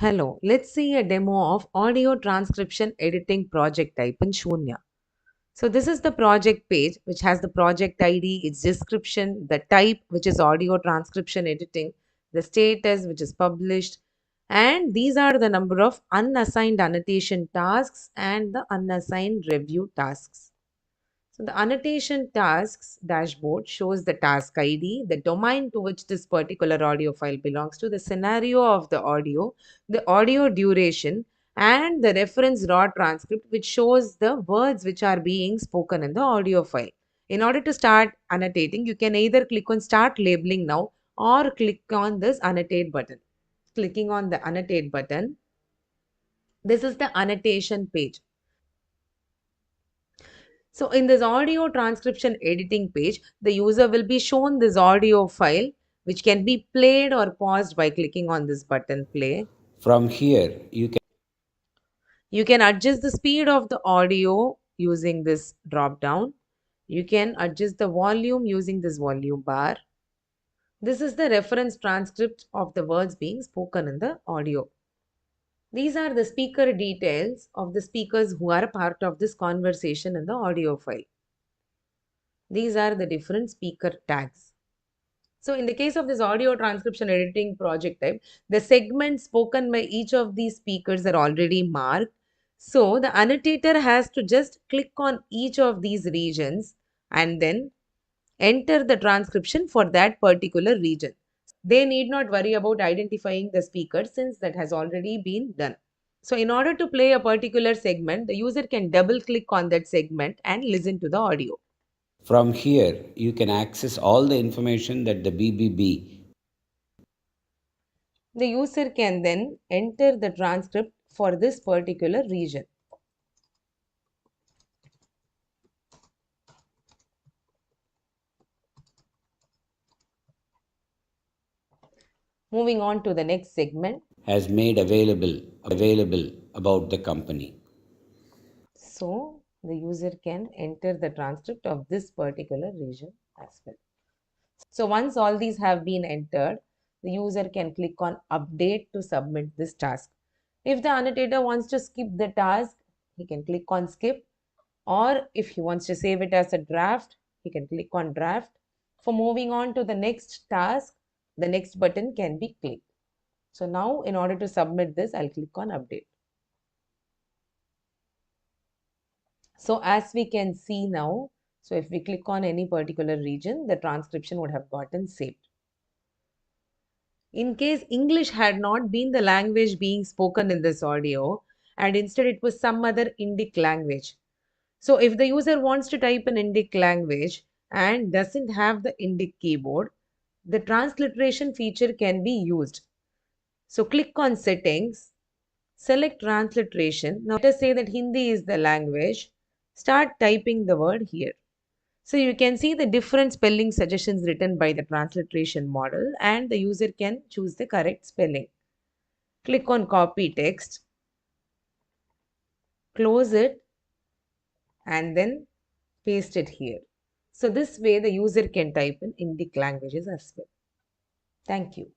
Hello, let's see a demo of audio transcription editing project type in Shoonya. So this is the project page which has the project ID, its description, the type which is audio transcription editing, the status which is published, and these are the number of unassigned annotation tasks and the unassigned review tasks. So the annotation tasks dashboard shows the task ID, the domain to which this particular audio file belongs to, the scenario of the audio duration, and the reference raw transcript, which shows the words which are being spoken in the audio file. In order to start annotating, you can either click on Start Labeling Now or click on this Annotate button. Clicking on the Annotate button, this is the annotation page. So in this audio transcription editing page, the user will be shown this audio file which can be played or paused by clicking on this button play. From here, You can adjust the speed of the audio using this drop down. You can adjust the volume using this volume bar. This is the reference transcript of the words being spoken in the audio. These are the speaker details of the speakers who are a part of this conversation in the audio file. These are the different speaker tags. So in the case of this audio transcription editing project type, the segments spoken by each of these speakers are already marked. So the annotator has to just click on each of these regions and then enter the transcription for that particular region. They need not worry about identifying the speaker since that has already been done. So in order to play a particular segment, the user can double click on that segment and listen to the audio. you can access all the information that the BBB. The user can then enter the transcript for this particular region. Moving on to the next segment. Has made available about the company. So the user can enter the transcript of this particular region as well. So once all these have been entered, the user can click on update to submit this task. If the annotator wants to skip the task, he can click on skip, or if he wants to save it as a draft, he can click on draft. For moving on to the next task, the next button can be clicked. So now in order to submit this, I'll click on update. So as we can see now, so if we click on any particular region, the transcription would have gotten saved. In case English had not been the language being spoken in this audio, and instead it was some other Indic language. So if the user wants to type an Indic language and doesn't have the Indic keyboard, the transliteration feature can be used. So click on settings, select transliteration. Now let us say that Hindi is the language. Start typing the word here. So you can see the different spelling suggestions written by the transliteration model and the user can choose the correct spelling. Click on copy text, close it and then paste it here. So this way the user can type in Indic languages as well. Thank you.